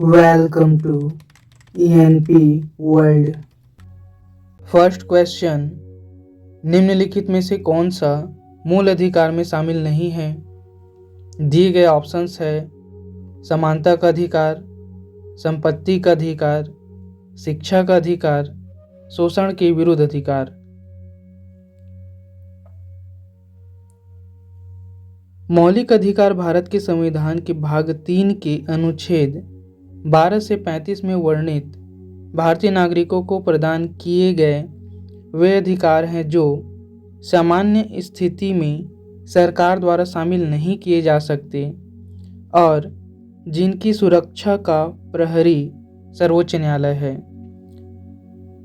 Welcome to ENP World। First question, निम्नलिखित में से कौन सा मूल अधिकार में शामिल नहीं है? दिए गए ऑप्शंस है समानता का अधिकार, संपत्ति का अधिकार, शिक्षा का अधिकार, शोषण के विरुद्ध अधिकार। मौलिक अधिकार भारत के संविधान के भाग 3 के अनुच्छेद 12 से 35 में वर्णित भारतीय नागरिकों को प्रदान किए गए वे अधिकार हैं जो सामान्य स्थिति में सरकार द्वारा शामिल नहीं किए जा सकते और जिनकी सुरक्षा का प्रहरी सर्वोच्च न्यायालय है।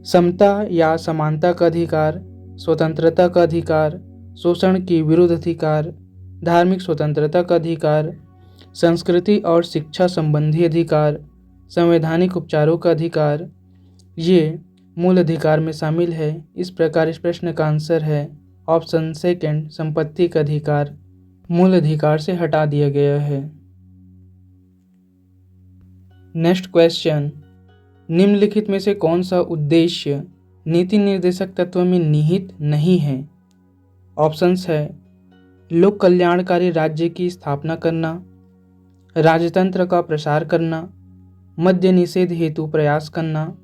समता या समानता का अधिकार, स्वतंत्रता का अधिकार, शोषण के विरुद्ध अधिकार, धार्मिक स्वतंत्रता का अधिकार, संस्कृति और शिक्षा संबंधी अधिकार, संवैधानिक उपचारों का अधिकार, ये मूल अधिकार में शामिल है। इस प्रकार इस प्रश्न का आंसर है ऑप्शन सेकंड, संपत्ति का अधिकार मूल अधिकार से हटा दिया गया है। नेक्स्ट क्वेश्चन, निम्नलिखित में से कौन सा उद्देश्य नीति निर्देशक तत्व में निहित नहीं है? ऑप्शंस है लोक कल्याणकारी राज्य की स्थापना करना, राजतंत्र का प्रसार करना, मद्य निषेध हेतु प्रयास करना,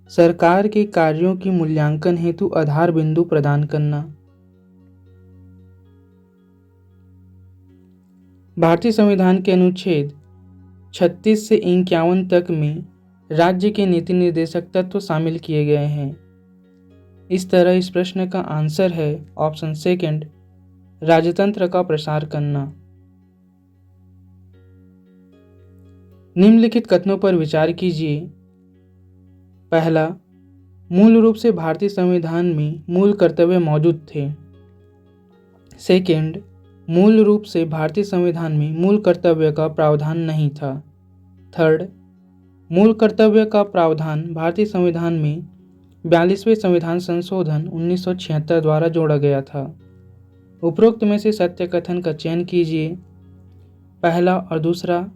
सरकार के कार्यों की मूल्यांकन हेतु आधार बिंदु प्रदान करना। भारतीय संविधान के अनुच्छेद 36 से 51 तक में राज्य के नीति निर्देशक तत्व शामिल किए गए हैं। इस तरह इस प्रश्न का आंसर है ऑप्शन सेकंड, राजतंत्र का प्रसार करना। निम्नलिखित कथनों पर विचार कीजिए। पहला, मूल रूप से भारतीय संविधान में मूल कर्तव्य मौजूद थे। सेकंड, मूल रूप से भारतीय संविधान में मूल कर्तव्य का प्रावधान नहीं था। थर्ड, मूल कर्तव्य का प्रावधान भारतीय संविधान में 42वें संविधान संशोधन 1976 द्वारा जोड़ा गया था। उपरोक्त में से सत्य कथन का चयन कीजिए। पहला और दूसरा,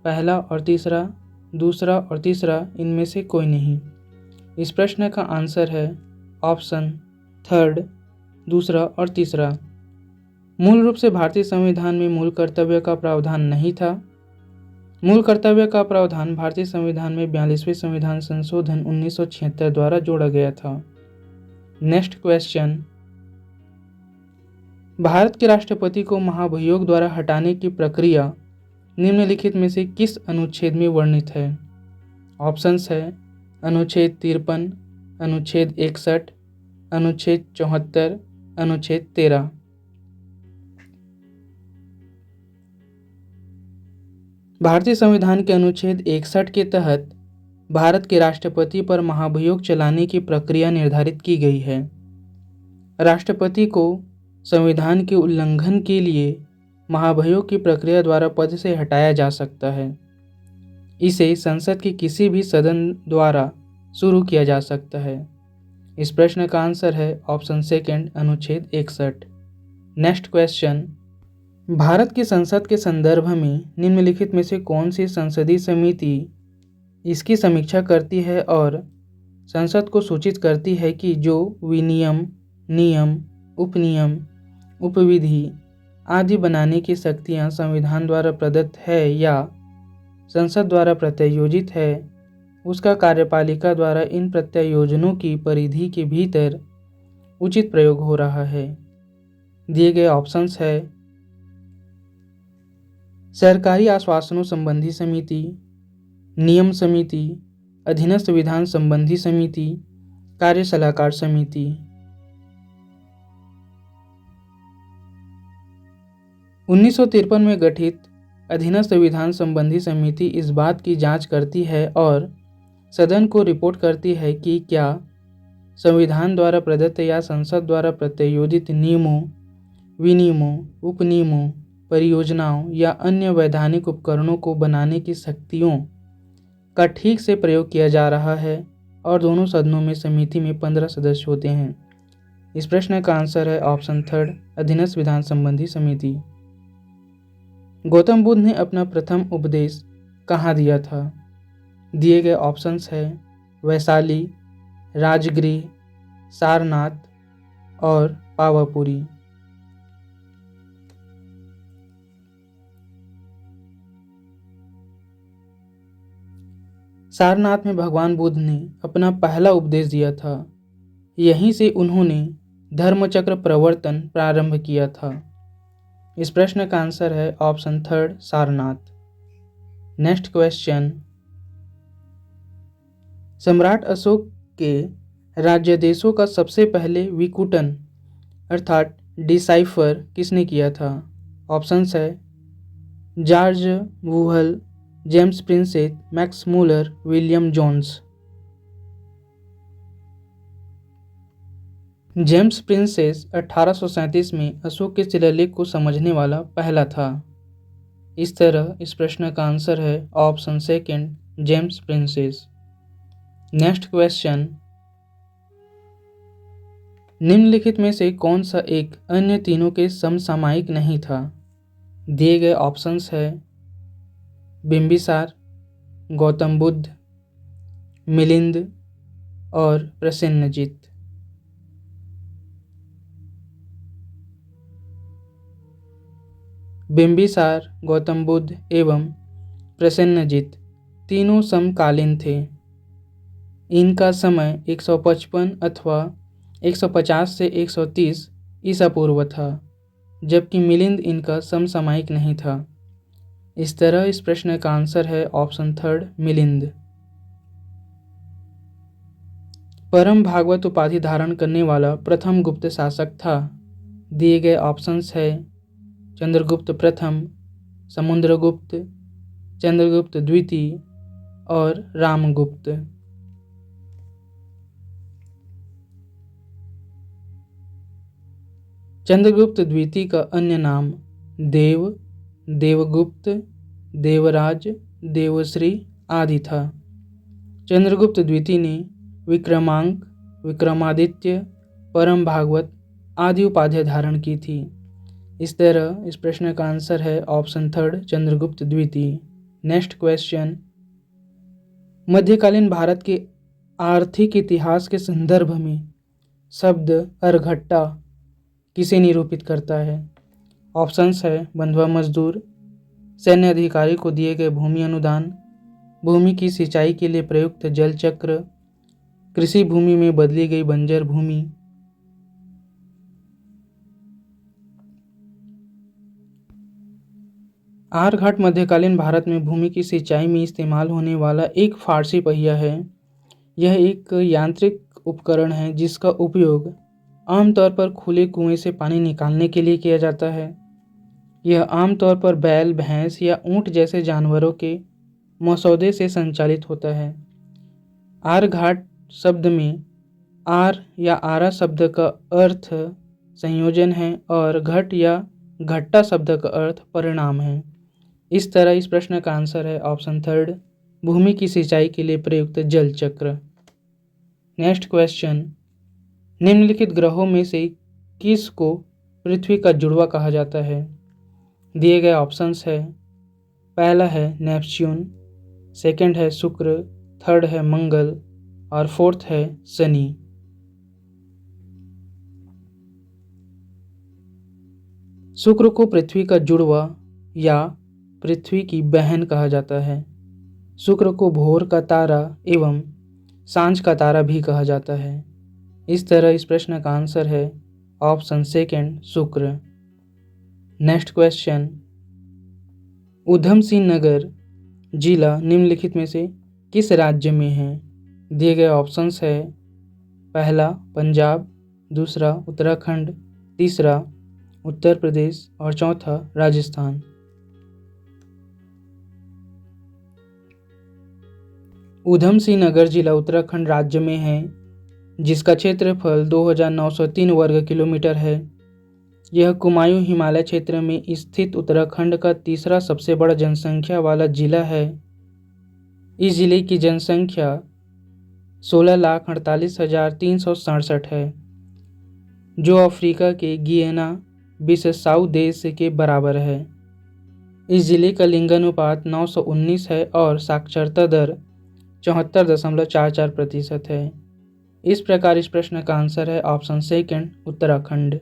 पहला और तीसरा, दूसरा और तीसरा, इनमें से कोई नहीं। इस प्रश्न का आंसर है ऑप्शन थर्ड, दूसरा और तीसरा। मूल रूप से भारतीय संविधान में मूल कर्तव्य का प्रावधान नहीं था। मूल कर्तव्य का प्रावधान भारतीय संविधान में 42वें संविधान संशोधन 1976 द्वारा जोड़ा गया था। नेक्स्ट क्वेश्चन, भारत के राष्ट्रपति को महाभियोग द्वारा हटाने की प्रक्रिया निम्नलिखित में से किस अनुच्छेद में वर्णित है? ऑप्शंस है अनुच्छेद 53, अनुच्छेद 61, अनुच्छेद 74, अनुच्छेद 13। भारतीय संविधान के अनुच्छेद 61 के तहत भारत के राष्ट्रपति पर महाभियोग चलाने की प्रक्रिया निर्धारित की गई है। राष्ट्रपति को संविधान के उल्लंघन के लिए महाभियोग की प्रक्रिया द्वारा पद से हटाया जा सकता है। इसे संसद के किसी भी सदन द्वारा शुरू किया जा सकता है। इस प्रश्न का आंसर है ऑप्शन सेकंड, अनुच्छेद 61। नेक्स्ट क्वेश्चन, भारत की संसद के संदर्भ में निम्नलिखित में से कौन सी संसदीय समिति इसकी समीक्षा करती है और संसद को सूचित करती है कि जो विनियम, नियम, उपनियम, उपविधि आदि बनाने की शक्तियां संविधान द्वारा प्रदत्त है या संसद द्वारा प्रत्यायोजित है, उसका कार्यपालिका द्वारा इन प्रत्यायोजनों की परिधि के भीतर उचित प्रयोग हो रहा है। दिए गए ऑप्शंस है सरकारी आश्वासनों संबंधी समिति, नियम समिति, अधीनस्थ विधान संबंधी समिति, कार्य सलाहकार समिति। 1953 में गठित अधीनस्थ विधान संबंधी समिति इस बात की जांच करती है और सदन को रिपोर्ट करती है कि क्या संविधान द्वारा प्रदत्त या संसद द्वारा प्रत्यायोजित नियमों, विनियमों, उपनियमों, परियोजनाओं या अन्य वैधानिक उपकरणों को बनाने की शक्तियों का ठीक से प्रयोग किया जा रहा है। और दोनों सदनों में समिति में 15 सदस्य होते हैं। इस प्रश्न का आंसर है ऑप्शन थर्ड, अधीनस्थ विधान संबंधी समिति। गौतम बुद्ध ने अपना प्रथम उपदेश कहाँ दिया था? दिए गए ऑप्शंस है वैशाली, राजगृह, सारनाथ और पावापुरी। सारनाथ में भगवान बुद्ध ने अपना पहला उपदेश दिया था। यहीं से उन्होंने धर्मचक्र प्रवर्तन प्रारंभ किया था। इस प्रश्न का आंसर है option third, Sarnath. Next question, सम्राट अशोक के राज्यादेशों का सबसे पहले विकुटन अर्थात डिसाइफर किसने किया था? ऑप्शंस है George Buhler, James Prinsep, Max Muller, William Jones. James Prinsep 1837 में अशोक के शिलालेख को समझने वाला पहला था। इस तरह इस प्रश्न का आंसर है option second, James princess. Next question, निम्नलिखित में से कौन सा एक अन्य तीनों के समसामयिक नहीं था? दिए गए ऑप्शंस है बिंबिसार, गौतम बुद्ध, मिलिंद और प्रसेनजीत। बिंबिसार, गौतम बुद्ध एवं प्रसेनजीत तीनों समकालीन थे। इनका समय 155 अथवा 150 से 130 ईसा पूर्व था, जबकि मिलिंद इनका समसामयिक नहीं था। इस तरह इस प्रश्न का आंसर है ऑप्शन थर्ड, मिलिंद। परम भागवत उपाधि धारण करने वाला प्रथम गुप्त शासक था। दिए गए ऑप्शंस है चंद्रगुप्त प्रथम, समुद्रगुप्त, चंद्रगुप्त द्वितीय और रामगुप्त। चंद्रगुप्त द्वितीय का अन्य नाम देव, देवगुप्त, देवराज, देवश्री आदि था। चंद्रगुप्त द्वितीय ने विक्रमांक, विक्रमादित्य, परम भागवत आदि उपाधियां धारण की थी। इस तरह इस प्रश्न का आंसर है ऑप्शन थर्ड, चंद्रगुप्त द्वितीय। नेक्स्ट क्वेश्चन, मध्यकालीन भारत के आर्थिक इतिहास के संदर्भ में शब्द अर्घट्टा किसे निरूपित करता है? ऑप्शंस है बंधुआ मजदूर, सैन्य अधिकारी को दिए गए भूमि अनुदान, भूमि की सिंचाई के लिए प्रयुक्त जल चक्र, कृषि भूमि में बदली गई बंजर भूमि। आर्घाट मध्यकालीन भारत में भूमि की सिंचाई में इस्तेमाल होने वाला एक फारसी पहिया है। यह एक यांत्रिक उपकरण है जिसका उपयोग आमतौर पर खुले कुएं से पानी निकालने के लिए किया जाता है। यह आमतौर पर बैल, भैंस या ऊंट जैसे जानवरों के मसौदे से संचालित होता है। आर्घाट शब्द में आर या आरा शब्द का अर्थ संयोजन है और घट या घट्टा शब्द का अर्थ परिणाम है। इस तरह इस प्रश्न का आंसर है ऑप्शन थर्ड, भूमि की सिंचाई के लिए प्रयुक्त जल चक्र। नेक्स्ट क्वेश्चन, निम्नलिखित ग्रहों में से किस को पृथ्वी का जुड़वा कहा जाता है? दिए गए ऑप्शंस है पहला है नेपच्यून, सेकंड है शुक्र, थर्ड है मंगल और फोर्थ है शनि। शुक्र को पृथ्वी का जुड़वा या पृथ्वी की बहन कहा जाता है। शुक्र को भोर का तारा एवं सांझ का तारा भी कहा जाता है। इस तरह इस प्रश्न का आंसर है ऑप्शन सेकंड, शुक्र। नेक्स्ट क्वेश्चन, ऊधम सिंह नगर जिला निम्नलिखित में से किस राज्य में है? दिए गए ऑप्शंस है पहला पंजाब, दूसरा उत्तराखंड, तीसरा उत्तर प्रदेश और चौथा राजस्थान। ऊधम सिंह नगर जिला उत्तराखंड राज्य में है, जिसका क्षेत्रफल 2903 वर्ग किलोमीटर है। यह कुमायूं हिमालय क्षेत्र में स्थित उत्तराखंड का तीसरा सबसे बड़ा जनसंख्या वाला जिला है। इस जिले की जनसंख्या 16,48,367 है, जो अफ्रीका के गियाना बिसाऊ देश के बराबर है। इस जिले का लिंगानुपात 919 है और साक्षरता दर 74.44% है। इस प्रकार इस प्रश्न का आंसर है option second Uttarakhand.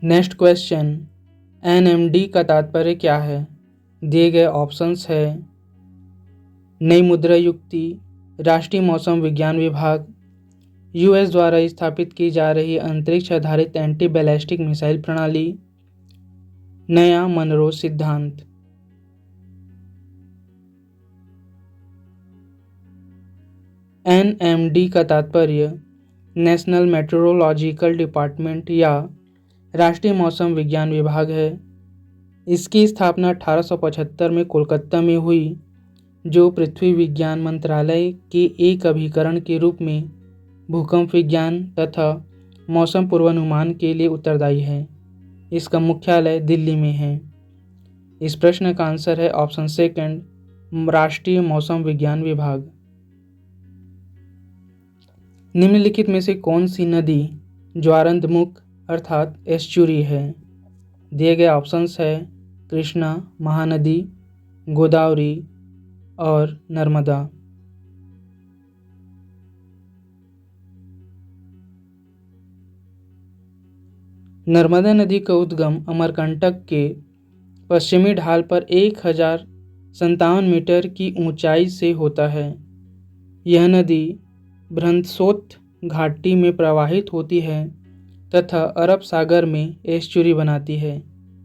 Next question, NMD का तात्पर्य क्या है? दिए गए ऑप्शंस है नई मुद्रा युक्ति, राष्ट्रीय मौसम विज्ञान विभाग, US द्वारा स्थापित की जा रही अंतरिक्ष आधारित एंटी बैलिस्टिक मिसाइल प्रणाली, नया मनरो सिद्धांत। NMD का तात्पर्य नेशनल मेट्रोलॉजिकल डिपार्टमेंट या राष्ट्रीय मौसम विज्ञान विभाग है। इसकी स्थापना 1875 में कोलकाता में हुई, जो पृथ्वी विज्ञान मंत्रालय के एक अभिकरण के रूप में भूकंप विज्ञान तथा मौसम पूर्वानुमान के लिए उत्तरदायी है। इसका मुख्यालय दिल्ली में है। इस प्रश्न का आंसर है ऑप्शन सेकंड राष्ट्रीय मौसम विज्ञान विभाग। निम्नलिखित में से कौन सी नदी ज्वारंतमुख अर्थात एस्चुरी है? दिए गए ऑप्शंस है कृष्णा, महानदी, गोदावरी और नर्मदा। नर्मदा नदी का उद्गम अमरकंटक के पश्चिमी ढाल पर 1057 मीटर की ऊंचाई से होता है। यह नदी ब्रह्मपुत्र घाटी में प्रवाहित होती है तथा अरब सागर में एस्चुरी बनाती है।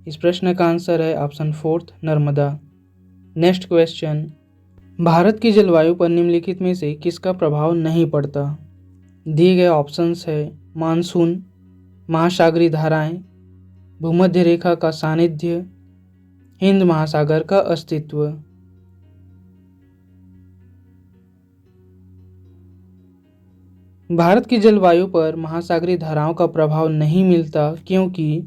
इस प्रश्न का आंसर है option fourth Narmada. Next question, Bharat की जलवायु पर निम्नलिखित में से किसका प्रभाव नहीं पड़ता? दिए गए ऑप्शंस है मानसून, महासागरीय धाराएं, भूमध्य रेखा का सानिध्य, हिंद महासागर का अस्तित्व। भारत की जलवायु पर महासागरीय धाराओं का प्रभाव नहीं मिलता क्योंकि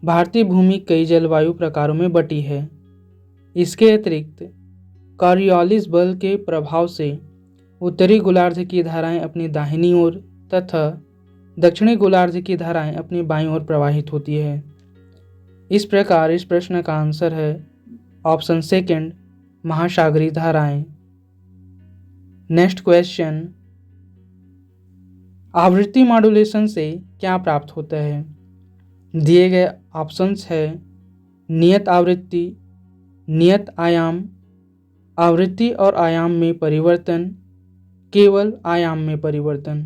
भारतीय भूमि कई जलवायु प्रकारों में बटी है। इसके अतिरिक्त कॉरियोलिस बल के प्रभाव से उत्तरी गोलार्ध की धाराएं अपनी दाहिनी ओर तथा दक्षिणी गोलार्ध की धाराएं अपनी बाईं ओर प्रवाहित होती है। इस प्रकार इस प्रश्न का आंसर है ऑप्शन सेकंड महासागरीय धाराएं। नेक्स्ट क्वेश्चन, आवृत्ति मॉड्यूलेशन से क्या प्राप्त होता है? दिए गए ऑप्शंस है नियत आवृत्ति, नियत आयाम, आवृत्ति और आयाम में परिवर्तन, केवल आयाम में परिवर्तन।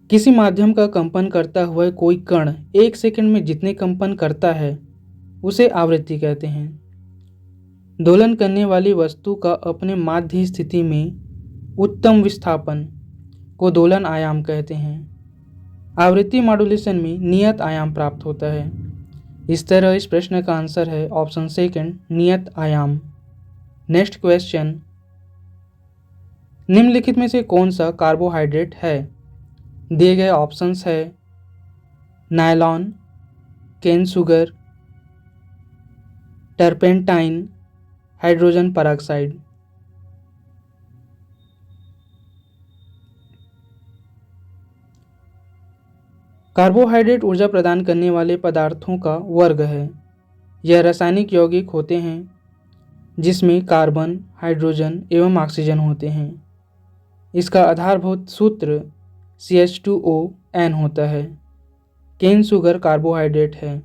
किसी माध्यम का कंपन करता हुआ कोई कण 1 सेकंड में जितने कंपन करता है उसे आवृत्ति कहते हैं। दोलन करने वाली वस्तु का अपने माध्य स्थिति में उत्तम विस्थापन को दोलन आयाम कहते हैं। आवृत्ति मॉड्यूलेशन में नियत आयाम प्राप्त होता है। इस तरह इस प्रश्न का आंसर है ऑप्शन सेकंड नियत आयाम। नेक्स्ट क्वेश्चन, निम्नलिखित में से कौन सा कार्बोहाइड्रेट है? दिए गए ऑप्शंस है nylon, cane sugar, turpentine, hydrogen peroxide. Carbohydrate ऊर्जा प्रदान करने वाले पदार्थों का वर्ग है। यह रासायनिक यौगिक होते हैं जिसमें कार्बन, हाइड्रोजन एवं ऑक्सीजन होते हैं। इसका आधारभूत सूत्र CH2ON होता है। केन शुगर कार्बोहाइड्रेट है।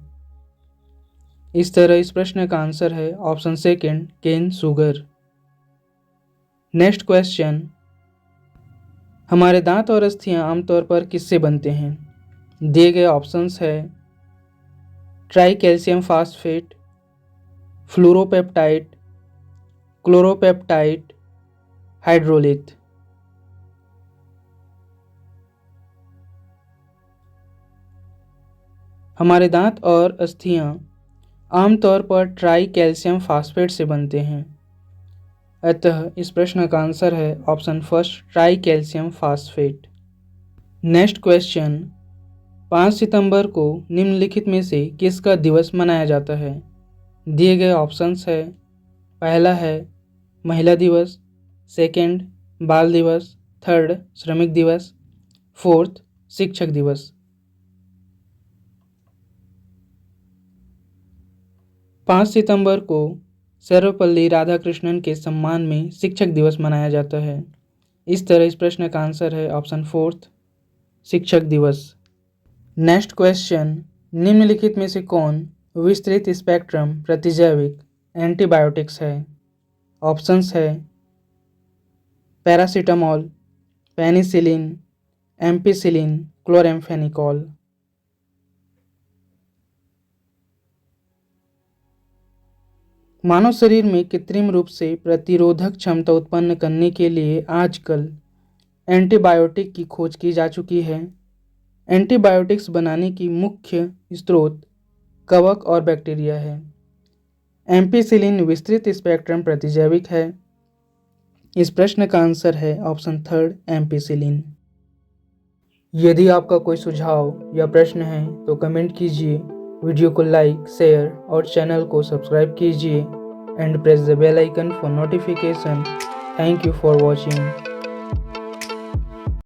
इस तरह इस प्रश्न का आंसर है option second cane sugar. Next question, हमारे दांत और अस्थियां आमतौर पर किससे बनते हैं? दिए गए ऑप्शंस है ट्राई कैल्शियम फास्फेट, फ्लोरोपेप्टाइड, क्लोरोपेप्टाइड, हाइड्रोलिथ। हमारे दांत और अस्थियां आमतौर पर ट्राई कैल्शियम फास्फेट से बनते हैं। अतः इस प्रश्न का आंसर है option first try calcium phosphate. Next question, 5 सितंबर को निम्नलिखित में से किसका दिवस मनाया जाता है? दिए गए ऑप्शंस है पहला है महिला दिवस, सेकंड बाल दिवस, थर्ड श्रमिक दिवस, फोर्थ शिक्षक दिवस। 5 सितंबर को सर्वपल्ली राधाकृष्णन के सम्मान में शिक्षक दिवस मनाया जाता है। इस तरह इस प्रश्न का आंसर है ऑप्शन 4 शिक्षक दिवस। नेक्स्ट क्वेश्चन, निम्नलिखित में से कौन विस्तृत स्पेक्ट्रम प्रतिजैविक एंटीबायोटिक्स है? ऑप्शंस है पैरासीटामोल, पेनिसिलिन, एम्पिसिलिन, क्लोराम्फेनिकोल। मानव शरीर में कृत्रिम रूप से प्रतिरोधक क्षमता उत्पन्न करने के लिए आजकल एंटीबायोटिक की खोज की जा चुकी है। एंटीबायोटिक्स बनाने की मुख्य स्रोत कवक और बैक्टीरिया है। एम्पिसिलिन विस्तृत स्पेक्ट्रम प्रतिजैविक है। इस प्रश्न का आंसर है ऑप्शन 3 एम्पिसिलिन। यदि आपका कोई सुझाव या प्रश्न है तो कमेंट कीजिए, वीडियो को लाइक, शेयर और चैनल को सब्सक्राइब कीजिए and press the bell icon for notification. Thank you for watching.